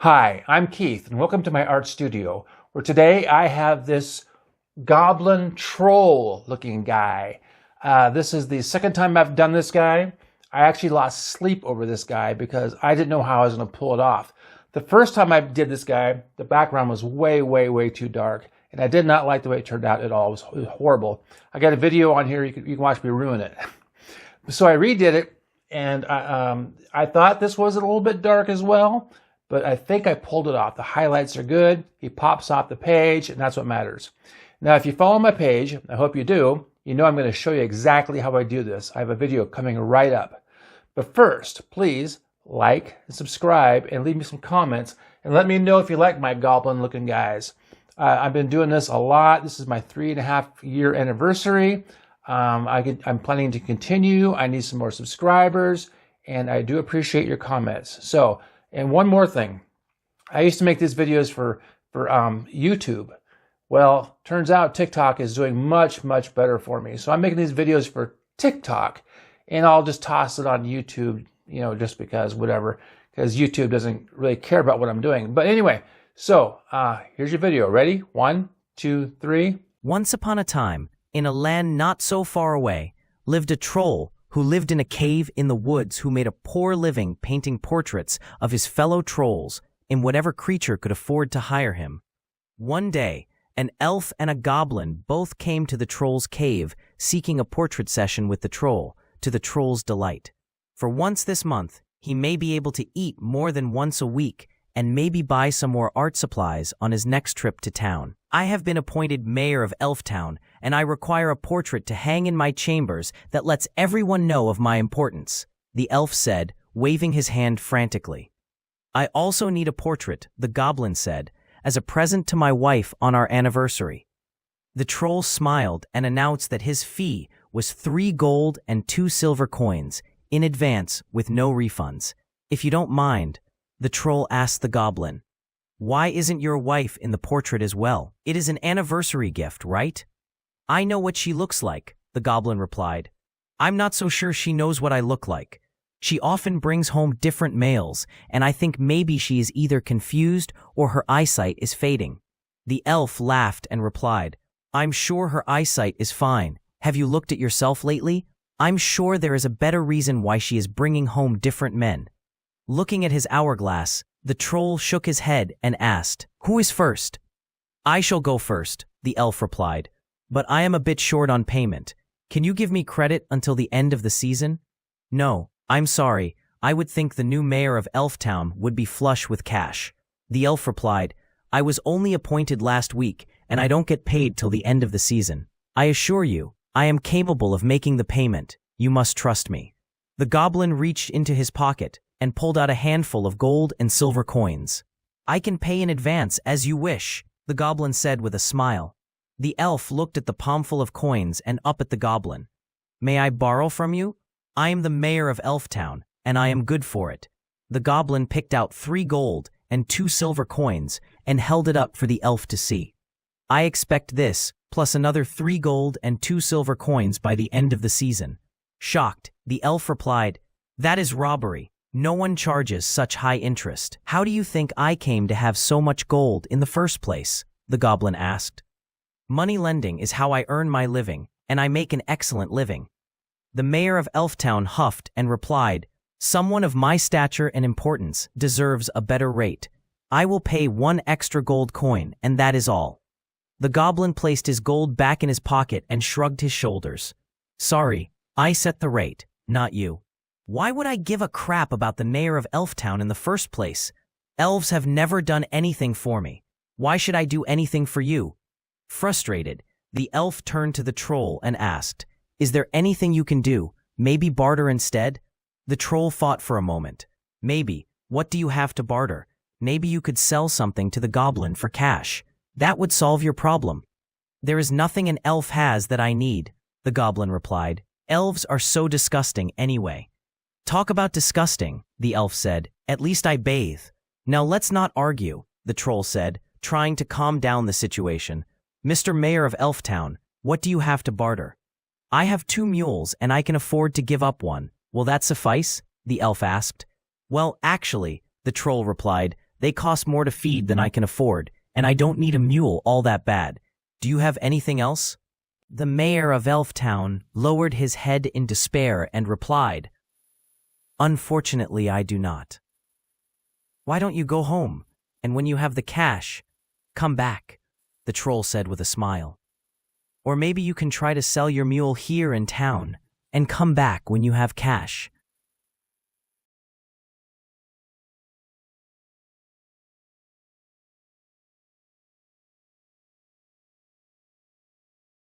Hi, I'm Keith, and welcome to my art studio, where today I have this goblin troll looking guy. This is the second time I've done this guy. I actually lost sleep over this guy because I didn't know how I was going to pull it off. The first time I did this guy, the background was way too dark, and I did not like the way it turned out at all. It was horrible. I got a video on here. You can watch me ruin it. So I redid it, and I thought this was a little bit dark as well. But I think I pulled it off. The highlights are good. He pops off the page, and that's what matters. Now, if you follow my page, I hope you do, you know I'm going to show you exactly how I do this. I have a video coming right up. But first, please like and subscribe and leave me some comments and let me know if you like my goblin-looking guys. I've been doing this a lot. This is my 3.5-year anniversary. I'm planning to continue. I need some more subscribers, and I do appreciate your comments. And one more thing, I used to make these videos for YouTube. Well, turns out TikTok is doing much better for me. So I'm making these videos for TikTok, and I'll just toss it on YouTube, just because, whatever, because YouTube doesn't really care about what I'm doing. But anyway, so here's your video. Ready? 1, 2, 3. Once upon a time, in a land not so far away, lived a troll who lived in a cave in the woods, who made a poor living painting portraits of his fellow trolls in whatever creature could afford to hire him. One day, an elf and a goblin both came to the troll's cave, seeking a portrait session with the troll, to the troll's delight. For once this month, he may be able to eat more than once a week, and maybe buy some more art supplies on his next trip to town. I have been appointed mayor of Elftown, and I require a portrait to hang in my chambers that lets everyone know of my importance, the elf said, waving his hand frantically. I also need a portrait, the goblin said, as a present to my wife on our anniversary. The troll smiled and announced that his fee was 3 gold and 2 silver coins, in advance with no refunds. If you don't mind, the troll asked the goblin, why isn't your wife in the portrait as well? It is an anniversary gift, right? I know what she looks like, the goblin replied. I'm not so sure she knows what I look like. She often brings home different males, and I think maybe she is either confused or her eyesight is fading. The elf laughed and replied, I'm sure her eyesight is fine. Have you looked at yourself lately? I'm sure there is a better reason why she is bringing home different men. Looking at his hourglass, the troll shook his head and asked, who is first? I shall go first, the elf replied, but I am a bit short on payment. Can you give me credit until the end of the season? No, I'm sorry. I would think the new mayor of Elftown would be flush with cash. The elf replied, I was only appointed last week, and I don't get paid till the end of the season. I assure you, I am capable of making the payment. You must trust me. The goblin reached into his pocket and pulled out a handful of gold and silver coins. I can pay in advance as you wish, the goblin said with a smile. The elf looked at the palmful of coins and up at the goblin. May I borrow from you? I am the mayor of Elftown, and I am good for it. The goblin picked out 3 gold and 2 silver coins and held it up for the elf to see. I expect this, plus another 3 gold and 2 silver coins by the end of the season. Shocked, the elf replied, that is robbery. No one charges such high interest. How do you think I came to have so much gold in the first place? The goblin asked. Money lending is how I earn my living, and I make an excellent living. The mayor of Elftown huffed and replied, someone of my stature and importance deserves a better rate. I will pay 1 extra gold coin, and that is all. The goblin placed his gold back in his pocket and shrugged his shoulders. Sorry, I set the rate, not you. Why would I give a crap about the mayor of Elftown in the first place? Elves have never done anything for me. Why should I do anything for you? Frustrated, the elf turned to the troll and asked, is there anything you can do? Maybe barter instead? The troll thought for a moment. Maybe. What do you have to barter? Maybe you could sell something to the goblin for cash. That would solve your problem. There is nothing an elf has that I need, the goblin replied. Elves are so disgusting anyway. Talk about disgusting, the elf said. At least I bathe. Now let's not argue, the troll said, trying to calm down the situation. Mr. Mayor of Elftown, what do you have to barter? I have 2 mules and I can afford to give up one. Will that suffice? The elf asked. Well, actually, the troll replied, They cost more to feed than I can afford, and I don't need a mule all that bad. Do you have anything else?" The mayor of Elftown lowered his head in despair and replied, "Unfortunately, I do not." "Why don't you go home, and when you have the cash, come back?" the troll said with a smile. "Or maybe you can try to sell your mule here in town, and come back when you have cash."